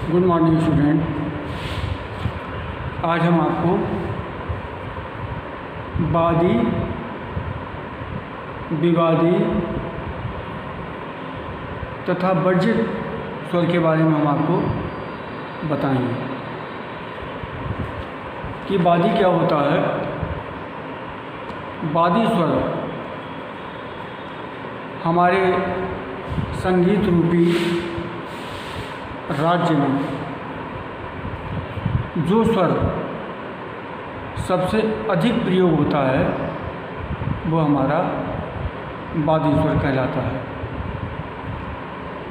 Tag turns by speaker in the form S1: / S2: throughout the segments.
S1: Good morning student. आज हम आपको वादी, विवादी तथा वर्जित स्वर के बारे में हम आपको बताएंगे कि वादी क्या होता है। वादी स्वर हमारे संगीत रूपी राज्य में जो स्वर सबसे अधिक प्रयोग होता है वो हमारा वादी स्वर कहलाता है।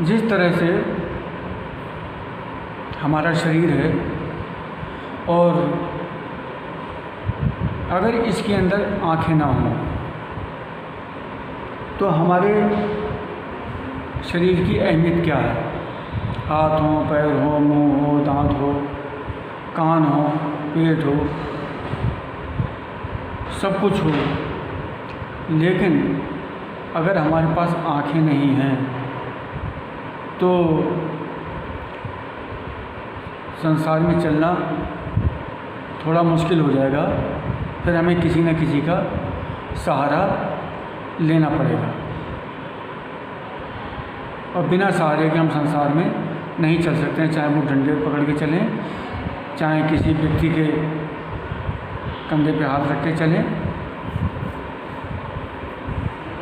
S1: जिस तरह से हमारा शरीर है और अगर इसके अंदर आँखें ना हों तो हमारे शरीर की अहमियत क्या है। हाथ हो, पैर हो, मुंह हो, दांत हो, कान हो, पेट हो, सब कुछ हो, लेकिन अगर हमारे पास आँखें नहीं हैं तो संसार में चलना थोड़ा मुश्किल हो जाएगा। फिर हमें किसी न किसी का सहारा लेना पड़ेगा और बिना सहारे के हम संसार में नहीं चल सकते हैं। चाहे वो डंडे पकड़ के चलें, चाहे किसी व्यक्ति के कंधे पे हाथ रख के चलें,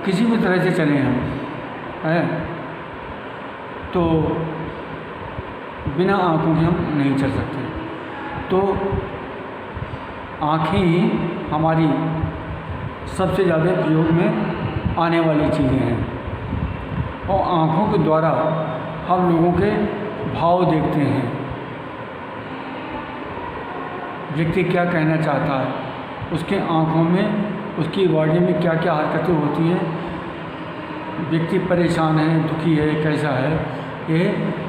S1: किसी भी तरह से चलें हम हैं तो बिना आँखों के हम नहीं चल सकते। तो आँखें ही हमारी सबसे ज़्यादा प्रयोग में आने वाली चीज़ें हैं और आँखों के द्वारा हम लोगों के भाव देखते हैं। व्यक्ति क्या कहना चाहता है, उसके आँखों में, उसकी बॉडी में क्या क्या हरकतें होती हैं, व्यक्ति परेशान है, दुखी है, कैसा है, ये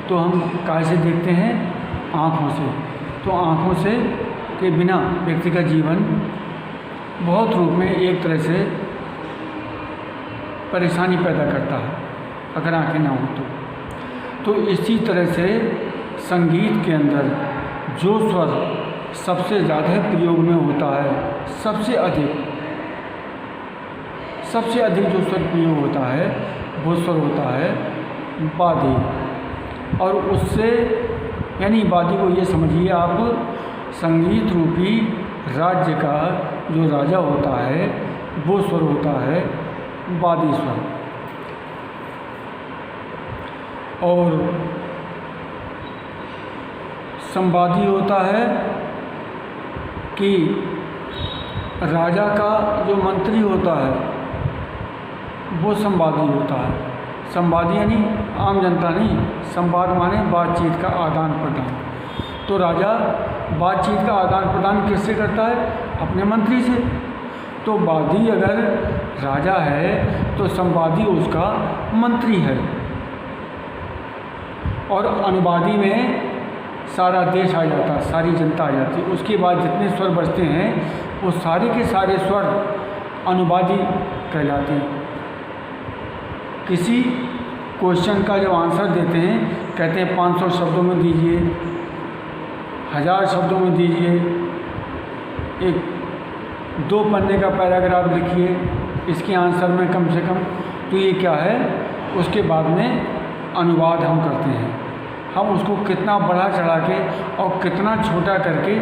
S1: तो हम कैसे देखते हैं, आँखों से। तो आँखों से के बिना व्यक्ति का जीवन बहुत रूप में एक तरह से परेशानी पैदा करता है अगर आँखें ना हो तो इसी तरह से संगीत के अंदर जो स्वर सबसे ज़्यादा प्रयोग में होता है, सबसे अधिक जो स्वर प्रयोग होता है वो स्वर होता है वादी। और उससे यानी वादी को ये समझिए आप, संगीत रूपी राज्य का जो राजा होता है वो स्वर होता है वादी स्वर। और संवादी होता है कि राजा का जो मंत्री होता है वो संवादी होता है। संवादी यानी आम जनता नहीं, संवाद माने बातचीत का आदान प्रदान। तो राजा बातचीत का आदान प्रदान किससे करता है? अपने मंत्री से। तो वादी अगर राजा है तो संवादी उसका मंत्री है। और अनुवादी में सारा देश आ जाता है, सारी जनता आ जाती है। उसके बाद जितने स्वर बचते हैं वो सारे के सारे स्वर अनुवादी कहलाते हैं। किसी क्वेश्चन का जो आंसर देते हैं, कहते हैं 500 शब्दों में दीजिए, 1000 शब्दों में दीजिए, एक 2 पन्ने का पैराग्राफ लिखिए इसके आंसर में कम से कम। तो ये क्या है, उसके बाद में अनुवाद हम करते हैं। हम उसको कितना बढ़ा चढ़ा के और कितना छोटा करके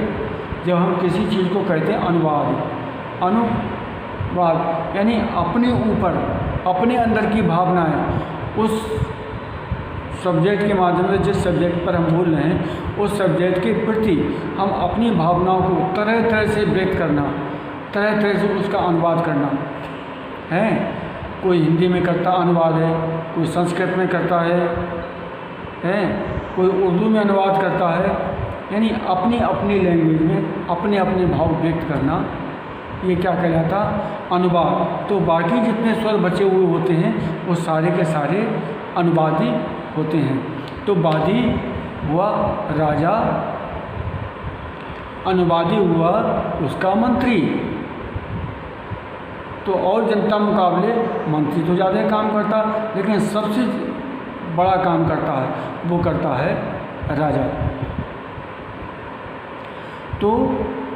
S1: जब हम किसी चीज़ को कहते हैं अनुवाद यानी अपने ऊपर, अपने अंदर की भावनाएं उस सब्जेक्ट के माध्यम से, जिस सब्जेक्ट पर हम बोल रहे हैं उस सब्जेक्ट के प्रति हम अपनी भावनाओं को तरह तरह से व्यक्त करना, तरह तरह से उसका अनुवाद करना है। कोई हिंदी में करता अनुवाद है, कोई संस्कृत में करता है, कोई उर्दू में अनुवाद करता है। यानी अपनी अपनी लैंग्वेज में अपने अपने भाव व्यक्त करना, ये क्या कहलाता? अनुवाद। तो बाकी जितने स्वर बचे हुए होते हैं वो सारे के सारे अनुवादी होते हैं। तो वादी हुआ राजा, अनुवादी हुआ उसका मंत्री। तो और जनता मुकाबले मंत्री तो ज़्यादा काम करता, लेकिन सबसे बड़ा काम करता है वो करता है राजा। तो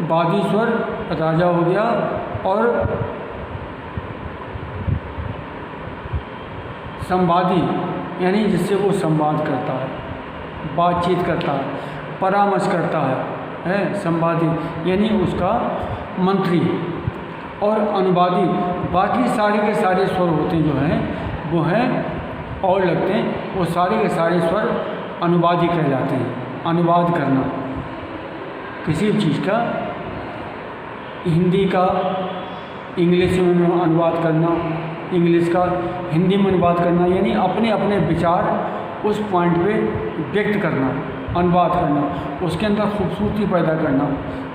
S1: वादी स्वर राजा हो गया, और संवादी यानी जिससे वो संवाद करता है, बातचीत करता है, परामर्श करता है संवादी यानी उसका मंत्री। और अनुवादी बाकी सारे के सारे स्वर होते हैं जो हैं वो हैं और लगते हैं, वो सारे के सारे स्वर अनुवादी कहलाते हैं। अनुवाद करना किसी भी चीज़ का, हिंदी का इंग्लिश में अनुवाद करना, इंग्लिश का हिंदी में अनुवाद करना, यानी अपने अपने विचार उस पॉइंट पे व्यक्त करना, अनुवाद करना, उसके अंदर खूबसूरती पैदा करना।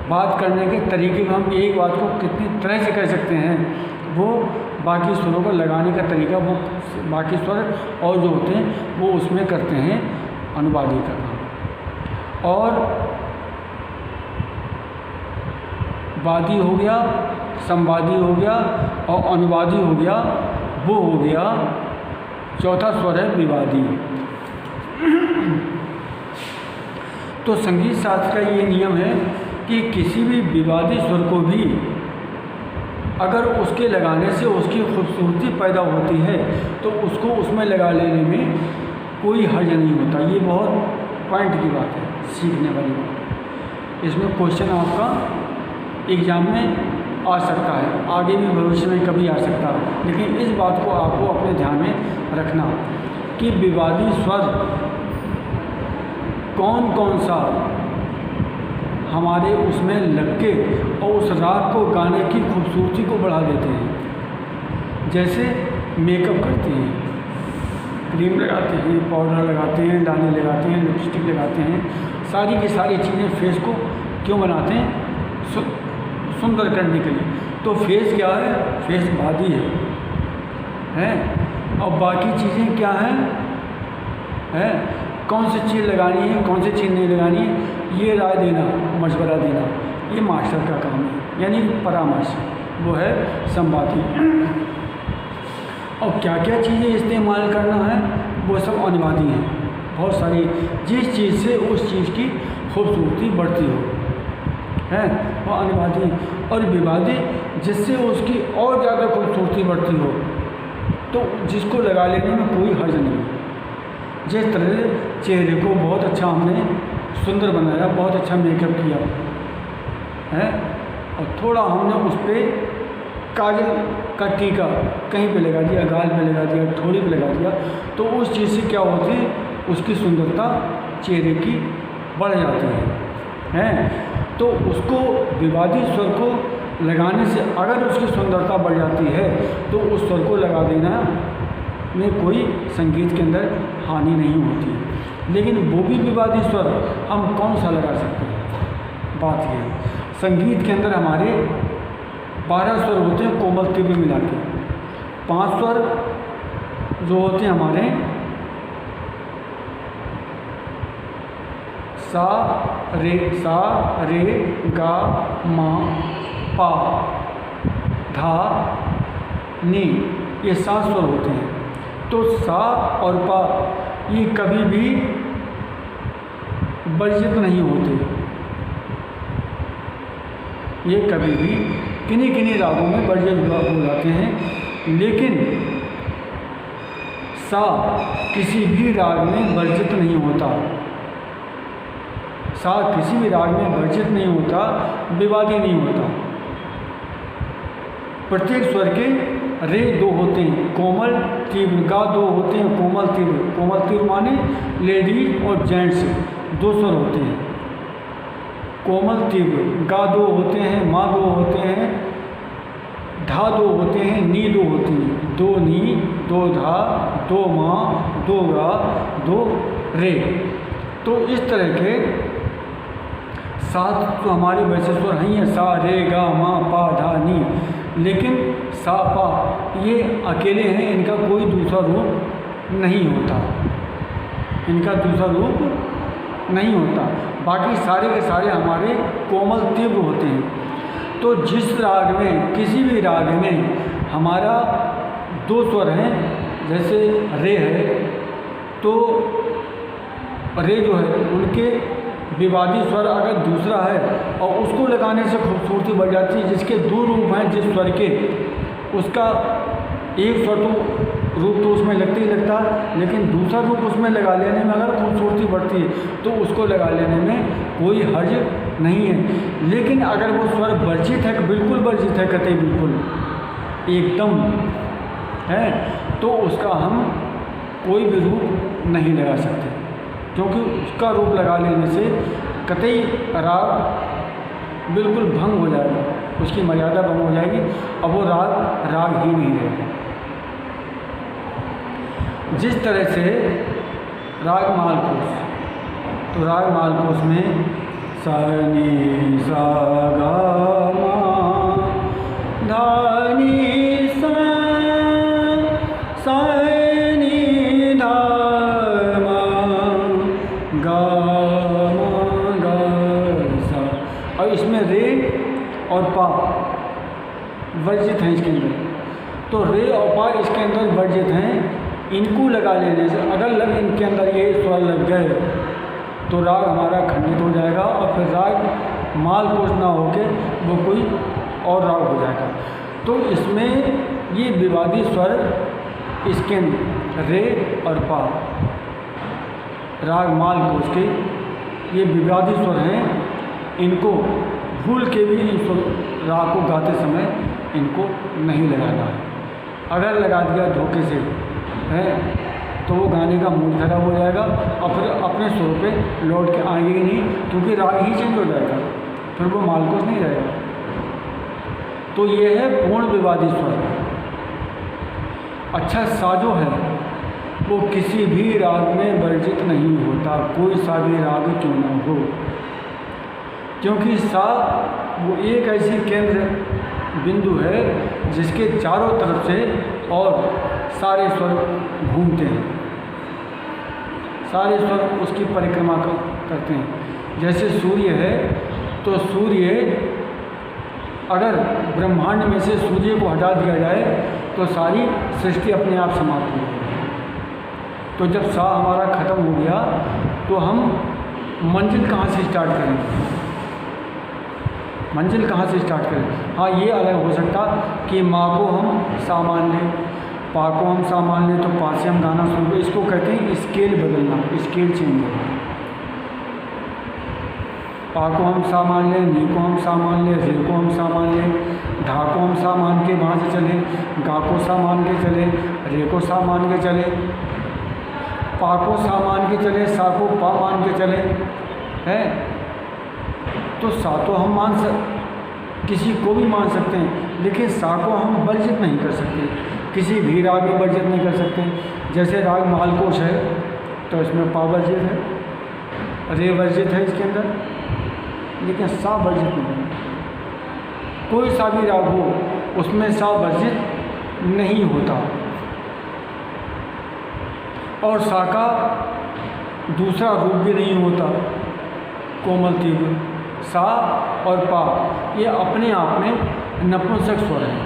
S1: बात करने के तरीके में हम एक बात को कितनी तरह से कह सकते हैं, वो बाकी स्वरों को लगाने का तरीका, वो बाकी स्वर और जो होते हैं वो उसमें करते हैं अनुवादी करना। और वादी हो गया, संवादी हो गया और अनुवादी हो गया, वो हो गया चौथा स्वर है विवादी। तो संगीत शास्त्र का ये नियम है कि किसी भी विवादी स्वर को भी अगर उसके लगाने से उसकी खूबसूरती पैदा होती है तो उसको उसमें लगा लेने में कोई हर्ज नहीं होता। ये बहुत पॉइंट की बात है, सीखने वाली बात। इसमें क्वेश्चन आपका एग्ज़ाम में आ सकता है, आगे भी भविष्य में कभी आ सकता है, लेकिन इस बात को आपको अपने ध्यान में रखना कि विवादी स्वर कौन कौन सा हमारे उसमें लग के और उस राग को गाने की खूबसूरती को बढ़ा देते हैं। जैसे मेकअप करते हैं, क्रीम लगाते हैं, पाउडर लगाते हैं, लाली लगाते हैं, लिपस्टिक लगाते हैं, सारी की सारी चीज़ें फेस को क्यों बनाते हैं? सुंदर करने के लिए। तो फेस क्या है? फेस वादी है और बाकी चीज़ें क्या हैं? कौन सी चीज़ लगानी है, कौन सी चीज़ नहीं लगानी है, ये राय देना, मशवरा देना, ये मास्टर का काम है, यानी परामर्श, वो है संवादी। और क्या क्या चीज़ें इस्तेमाल करना है वो सब अनुवादी हैं। बहुत सारी, जिस चीज़ से उस चीज़ की खूबसूरती बढ़ती हो है वो अनुवादी। और विवादी जिससे उसकी और ज़्यादा खूबसूरती बढ़ती हो तो जिसको लगा लेने में कोई हर्ज नहीं। जिस तरह चेहरे को बहुत अच्छा हमने सुंदर बनाया, बहुत अच्छा मेकअप किया है और थोड़ा हमने उस पर काजल का टीका कहीं पे लगा दिया, गाल पे लगा दिया, ठोड़ी पे लगा दिया, तो उस चीज़ से क्या होती है, उसकी सुंदरता चेहरे की बढ़ जाती है। तो उसको विवादी स्वर को लगाने से अगर उसकी सुंदरता बढ़ जाती है तो उस स्वर को लगा देना में कोई संगीत के अंदर हानि नहीं होती। लेकिन वो भी विवादी स्वर हम कौन सा लगा सकते हैं? बात यह है, संगीत के अंदर हमारे 12 स्वर होते हैं कोमल तीव्र मिला के। 5 स्वर जो होते हैं हमारे सा रे गा मा पा धा नी, ये 7 स्वर होते हैं। तो सा और पा ये कभी भी वर्जित नहीं होते, ये कभी भी किन्हीं किन्हीं रागों में वर्जित हो जाते हैं, लेकिन सा किसी भी राग में वर्जित नहीं होता। सा किसी भी राग में वर्जित नहीं होता, विवादी नहीं होता। प्रत्येक स्वर के रे 2 होते हैं, कोमल तीव्र, गा 2 होते हैं, कोमल तीव्र। कोमल तीव्र माने लेडीज और जेंट्स 2 स्वर होते हैं। कोमल तीव्र गा 2 होते हैं, मा 2 होते हैं, धा 2 होते हैं, नी 2 होती हैं। 2 नी, 2 धा, 2 मा, 2 गा, 2 रे। तो इस तरह के 7 तो हमारे वैसे स्वर हैं, सा रे गा मा पा धा नी, लेकिन सा पा ये अकेले हैं, इनका कोई दूसरा रूप नहीं होता, इनका दूसरा रूप नहीं होता। बाकी सारे के सारे हमारे कोमल तीव्र होते हैं। तो जिस राग में, किसी भी राग में हमारा 2 स्वर हैं, जैसे रे है तो रे जो है उनके विवादी स्वर अगर दूसरा है और उसको लगाने से खूबसूरती बढ़ जाती है। जिसके दो रूप हैं जिस स्वर के, उसका एक स्वर तो रूप तो उसमें लगता ही लगता है, लेकिन दूसरा रूप उसमें लगा लेने में अगर खूबसूरती बढ़ती है तो उसको लगा लेने में कोई हर्ज नहीं है। लेकिन अगर वो स्वर वर्जित है, बिल्कुल वर्जित है, कतई बिल्कुल एकदम है, तो उसका हम कोई भी रूप नहीं लगा सकते, क्योंकि उसका रूप लगा लेने से कतई राग बिल्कुल भंग हो जाएगा, उसकी मर्यादा भंग हो जाएगी और वो राग ही नहीं रहेगा। जिस तरह से राग मालकोष, तो राग मालकोष में सा नी सा गा मा धा नी सा नी धा मा गा मा गा सा, और इसमें रे और पा वर्जित हैं इसके अंदर। तो रे और पा इसके अंदर वर्जित हैं। इनको लगा लेने से अगर इनके अंदर ये स्वर लग गए तो राग हमारा खंडित हो जाएगा और फिर राग मालकोष ना होके वो कोई और राग हो जाएगा। तो इसमें ये विवादी स्वर इसके रे और पा राग मालकोष के ये विवादी स्वर हैं। इनको भूल के भी इन राग को गाते समय इनको नहीं लगाना है। अगर लगा दिया धोखे से है तो वो गाने का मूड खराब हो जाएगा और फिर अपने सुर पे लौट के आएंगे ही नहीं, क्योंकि राग ही चेंज हो जाएगा, फिर वो मालकोष नहीं रहेगा। तो ये है पूर्ण विवादी स्वर। अच्छा, सा जो है वो किसी भी राग में वर्जित नहीं होता, कोई सा भी राग क्यों न हो, क्योंकि सा वो एक ऐसी केंद्र बिंदु है जिसके चारों तरफ से और सारे स्वर घूमते हैं, सारे स्वर उसकी परिक्रमा करते हैं। जैसे सूर्य है तो सूर्य, अगर ब्रह्मांड में से सूर्य को हटा दिया जाए तो सारी सृष्टि अपने आप समाप्त हो जाएगी। तो जब सा हमारा ख़त्म हो गया तो हम मंजिल कहाँ से स्टार्ट करें, मंजिल कहाँ से स्टार्ट करें। हाँ, ये अलग हो सकता कि माँ को हम सा मान लें, पा को हम सा मान लें, तो पा से हम गाना शुरू करें। इसको कहते हैं स्केल बदलना, स्केल चेंज होना। पा को हम सा मान लें, नी को हम सा मान लें, रे को हम सा मान लें, धा को हम सा मान के वहाँ से चलें, गा को सा मान के चले, रे को सा मान के चले, पा को सा मान के चले, सा को पा मान के चले, है। तो सा तो हम किसी को भी मान सकते हैं, लेकिन सा को हम वर्जित नहीं कर सकते, किसी भी राग में वर्जित नहीं कर सकते। जैसे राग मालकोष है तो इसमें पा वर्जित है, रे वर्जित है इसके अंदर, लेकिन सा वर्जित नहीं है। कोई सा भी राग हो उसमें सा वर्जित नहीं होता। और सा का दूसरा रूप भी नहीं होता, कोमल तीव्र। सा और पा ये अपने आप में नपुंसक स्वर है,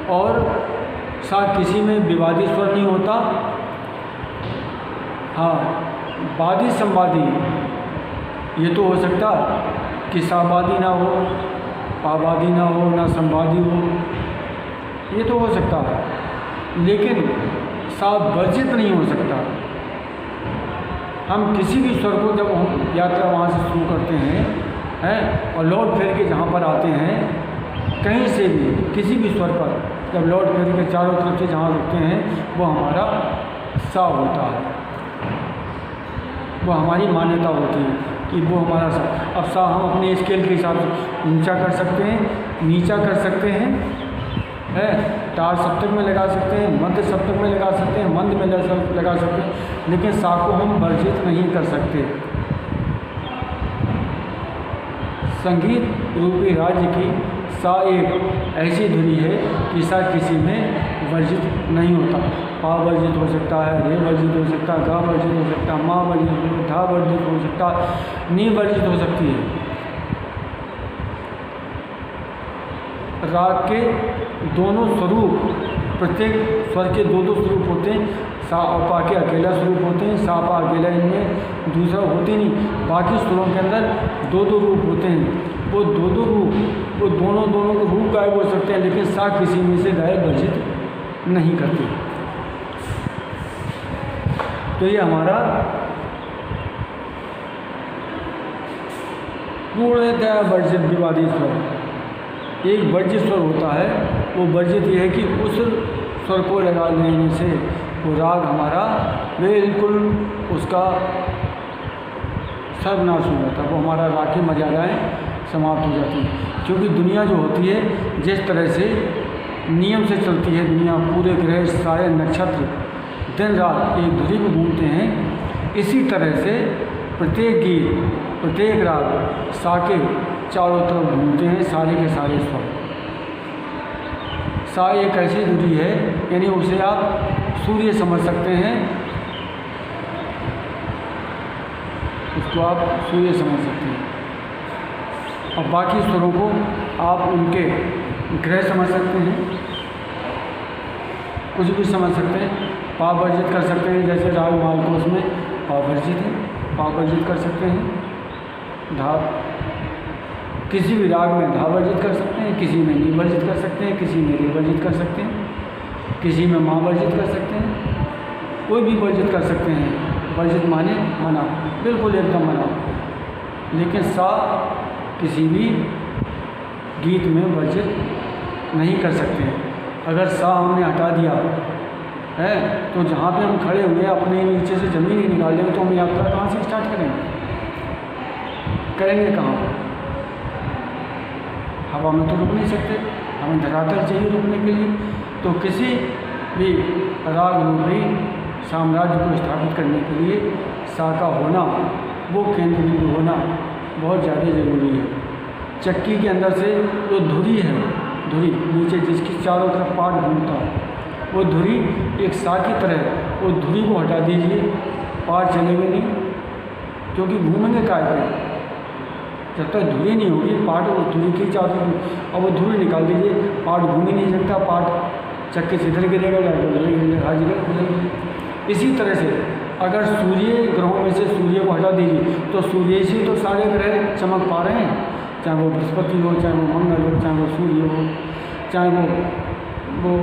S1: और सा किसी में विवादी स्वर नहीं होता। हाँ, वादी संवादी ये तो हो सकता कि सावादी ना हो, पावादी ना हो, ना संवादी हो, ये तो हो सकता है, लेकिन सा वर्जित नहीं हो सकता। हम किसी भी स्वर को जब हम यात्रा वहाँ से शुरू करते हैं और लौट फेर के जहाँ पर आते हैं, कहीं से भी किसी भी स्वर पर जब लौट फेर के चारों तरफ से जहाँ रुकते हैं वो हमारा सा होता है, वो हमारी मान्यता होती है कि वो हमारा सा। अब सा हम अपने स्केल के हिसाब से ऊंचा कर सकते हैं, नीचा कर सकते हैं, है, तार सप्तक में लगा सकते हैं, मध्य सप्तक में लगा सकते हैं, मंद में लगा सकते हैं, लेकिन सा को हम वर्जित नहीं कर सकते। संगीत रूपी राज्य की सा एक ऐसी ध्वनि है कि सा किसी में वर्जित नहीं होता। पा वर्जित हो सकता है, रे वर्जित हो सकता है, गा वर्जित हो सकता है, माँ वर्जित हो सकता है, धा वर्जित हो सकता है, नी वर्जित हो सकती है। राग के दोनों स्वरूप, प्रत्येक स्वर के दो स्वरूप होते हैं। सा और पा के अकेला स्वरूप होते हैं, सा पा अकेला, इनमें दूसरा होते नहीं। बाकी स्वरों के अंदर दो दो रूप होते हैं। वो दो दो रूप, वो दोनों के रूप गायब हो सकते हैं, लेकिन सा किसी में से गायब वर्जित नहीं करते। तो ये हमारा पूर्णतः वर्जित विवादी स्वर। एक वर्जित स्वर होता है, वो वर्जित ये है कि उस स्वर को लगा लेने से वो राग हमारा बिल्कुल उसका सर्वनाश हो जाता है, वो हमारा राग की मर्यादाएँ समाप्त हो जाती हैं। क्योंकि दुनिया जो होती है, जिस तरह से नियम से चलती है दुनिया, पूरे ग्रह सारे नक्षत्र दिन रात एक धुरी में घूमते हैं, इसी तरह से प्रत्येक गीत, प्रत्येक राग सा के चारों तरफ घूमते हैं, सारे के सारे स्वर। सा एक ऐसी धुरी है, यानी उसे आप सूर्य समझ सकते हैं, उसको आप सूर्य समझ सकते हैं। और बाकी स्वरों को आप उनके ग्रह समझ सकते हैं, कुछ भी समझ सकते हैं। पा वर्जित कर सकते हैं, जैसे राग मालकोस में पा वर्जित है, पा वर्जित कर सकते हैं। धा, किसी भी राग में धा वर्जित कर सकते हैं, किसी में नी वर्जित कर सकते हैं, किसी में रे वर्जित कर सकते हैं, किसी में माँ वर्जित कर सकते हैं, कोई भी वर्जित कर सकते हैं। वर्जित माने मना, बिल्कुल एकदम मना। लेकिन सा किसी भी गीत में वर्जित नहीं कर सकते। अगर सा हमने हटा दिया है तो जहाँ पे हम खड़े हुए अपने नीचे से ज़मीन ही निकाल लेंगे, तो हम यात्रा कहाँ से स्टार्ट करेंगे कहाँ? हवा में तो रुक नहीं सकते, हमें धरातल चाहिए रुकने के लिए। तो किसी भी राग रूपी साम्राज्य को स्थापित करने के लिए सा का होना, वो केंद्र बिंदु होना बहुत ज़्यादा ज़रूरी है। चक्की के अंदर से जो धुरी है, धुरी नीचे जिसकी चारों तरफ पाट घूमता है, वो धुरी एक सा की तरह, वो धुरी को हटा दीजिए, पाट चलेंगे नहीं, क्योंकि घूमेंगे काय पे? जब तक धुरी नहीं होगी, पाट वो धुरी की चारों, और वो धुरी निकाल दीजिए, पाट घूम ही नहीं सकता, पाट चक्के से इधर गिरेगा या हर जगह गिरेगा। इसी तरह से अगर सूर्य ग्रहों में से सूर्य को हटा दीजिए, तो सूर्य से तो सारे ग्रह चमक पा रहे हैं, चाहे वो बृहस्पति हो, चाहे वो मंगल हो, चाहे वो सूर्य हो, चाहे वो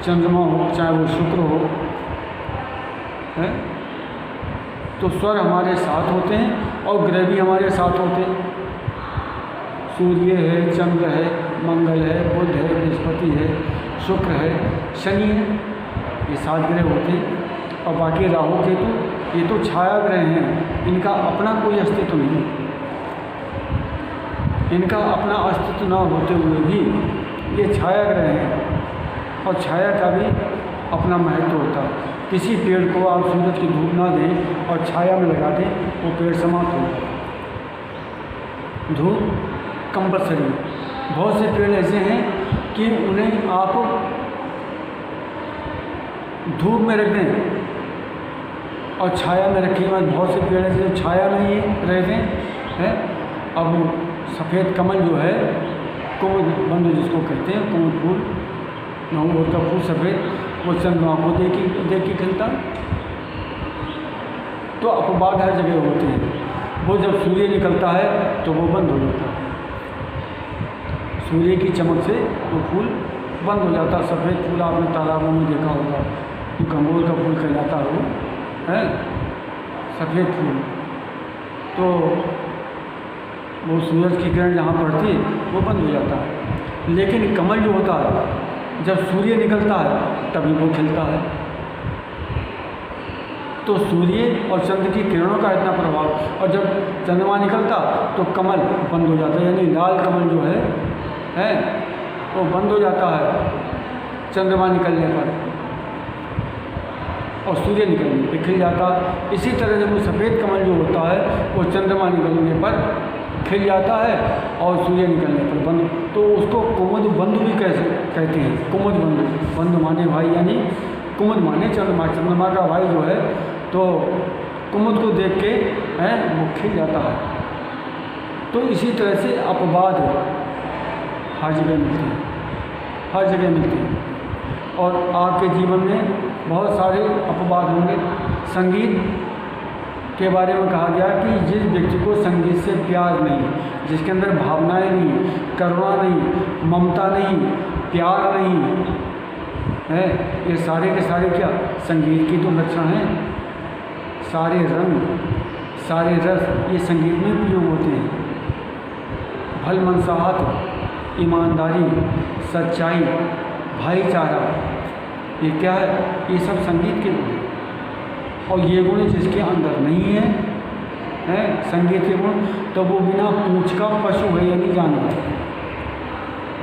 S1: चंद्रमा हो, चाहे वो शुक्र हो, है? तो स्वर हमारे साथ होते हैं और ग्रह भी हमारे साथ होते हैं। सूर्य है, चंद्र है, मंगल है, बुध है, बृहस्पति है, शुक्र है, शनि है, ये 7 ग्रह होते हैं। और बाकी राहु केतु, ये तो छाया ग्रह हैं, इनका अपना कोई अस्तित्व नहीं, इनका अपना अस्तित्व ना होते हुए भी ये छाया ग्रह हैं, और छाया का भी अपना महत्व होता है। किसी पेड़ को आप सूरज की धूप ना दें और छाया में लगा दें, वो पेड़ समाप्त हो जाए। धूप कंपल्सरी। बहुत से पेड़ ऐसे हैं कि उन्हें आप धूप में रख दें और छाया में रखें, बहुत से पेड़ ऐसे जो छाया में ही रहते हैं। अब सफ़ेद कमल जो है, कुमुद बंद जिसको कहते हैं, कुमुद फूल, नवंबर का फूल सफ़ेद, वो चंद्रमा को देख के खिलता। तो अपवाद हर जगह होते हैं, वो जब सूर्य निकलता है तो वो बंद हो जाता है, सूर्य की चमक से वो फूल बंद हो जाता है। सफ़ेद फूल आपने तालाबों में देखा होगा, गंगोल का फूल कहलाता है सफ़ेद फूल। तो वो सूरज की किरण जहाँ पड़ती है वो बंद हो जाता है। लेकिन कमल जो होता है, जब सूर्य निकलता है तभी वो खिलता है। तो सूर्य और चंद्र की किरणों का इतना प्रभाव, और जब चंद्रमा निकलता तो कमल बंद हो जाता है, यानी लाल कमल जो है वो बंद हो जाता है चंद्रमा निकलने पर, और सूर्य निकलने पर खिल जाता है। इसी तरह से वो सफ़ेद कमल जो होता है वो चंद्रमा निकलने पर खिल जाता है और सूर्य निकलने पर बंद। तो उसको कुमुद बंधु भी कैसे कहते हैं, कुमुद बंधु, बंधु माने भाई, यानी कुमुद माने चंद्रमा, चंद्रमा का भाई जो है, तो कुमुद को देख के वो खिल जाता है। तो इसी तरह से अपवाद हर जगह मिलते हैं, हर जगह मिलते हैं। और आपके जीवन में बहुत सारे अपवाद होंगे। संगीत के बारे में कहा गया कि जिस व्यक्ति को संगीत से प्यार नहीं, जिसके अंदर भावनाएं नहीं, करुणा नहीं, ममता नहीं, प्यार नहीं है, ये सारे के सारे क्या संगीत की तो लक्षण हैं। सारे रंग, सारे रस ये संगीत में प्रयोग होते हैं। भलमनसाहत, ईमानदारी, सच्चाई, भाईचारा, ये क्या है? ये सब संगीत के गुण हैं। और ये गुण जिसके अंदर नहीं है संगीत के गुण, तो वो बिना पूंछ का पशु है या नहीं जानवर।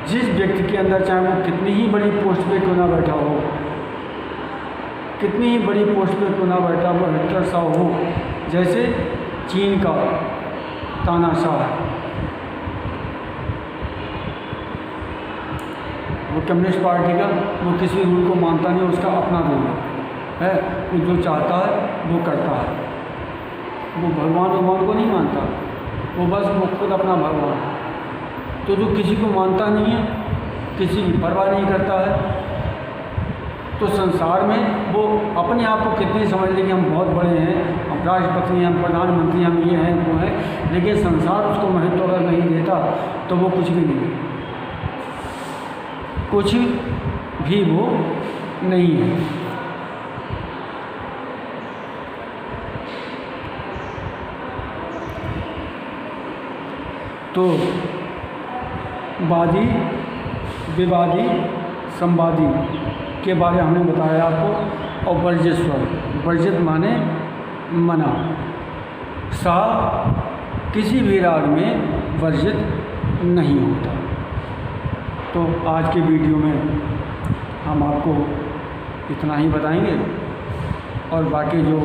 S1: जिस व्यक्ति के अंदर चाहे वो कितनी ही बड़ी पोस्ट पे क्यों ना बैठा हो, कितनी ही बड़ी पोस्ट पे क्यों ना बैठा हो, हिटलर सा हो, जैसे चीन का तानाशाह, वो कम्युनिस्ट पार्टी का, वो किसी रूल को मानता नहीं, उसका अपना रूल है, वो जो चाहता है वो करता है। वो भगवान को नहीं मानता, वो बस वो खुद अपना भगवान है। तो जो किसी को मानता नहीं है, किसी की परवाह नहीं करता है, तो संसार में वो अपने आप को कितने समझ ले कि हम बहुत बड़े हैं, हम राष्ट्रपति हैं, हम प्रधानमंत्री, हम ये हैं वो हैं, लेकिन संसार उसको महत्व अगर नहीं देता तो वो कुछ भी नहीं है, कुछ भी वो नहीं है। तो वादी, विवादी, संवादी के बारे में हमने बताया आपको। और वर्जित स्वर, वर्जित माने मना, सा किसी भी राग में वर्जित नहीं होता। तो आज के वीडियो में हम आपको इतना ही बताएंगे, और बाकी जो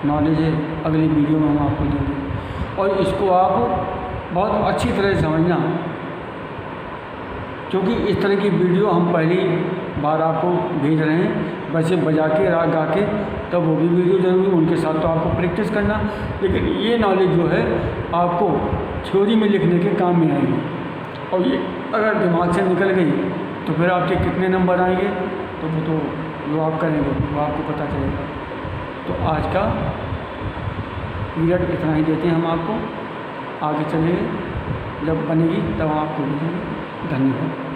S1: नॉलेज है अगली वीडियो में हम आपको देंगे। और इसको आप बहुत अच्छी तरह से समझना, क्योंकि इस तरह की वीडियो हम पहली बार आपको भेज रहे हैं। वैसे बजा के राग गा के तब वो भी वीडियो ज़रूरी, उनके साथ तो आपको प्रैक्टिस करना, लेकिन ये नॉलेज जो है आपको थ्योरी में लिखने के काम में आएगी। और ये अगर दिमाग से निकल गई तो फिर आपके कितने नंबर आएंगे तो वो तो जो आप करेंगे वो आपको पता चलेगा। तो आज का पीरियड इतना ही देते हैं हम आपको, आगे चलेंगे, जब बनेगी तब आपको भेजेंगे। धन्यवाद।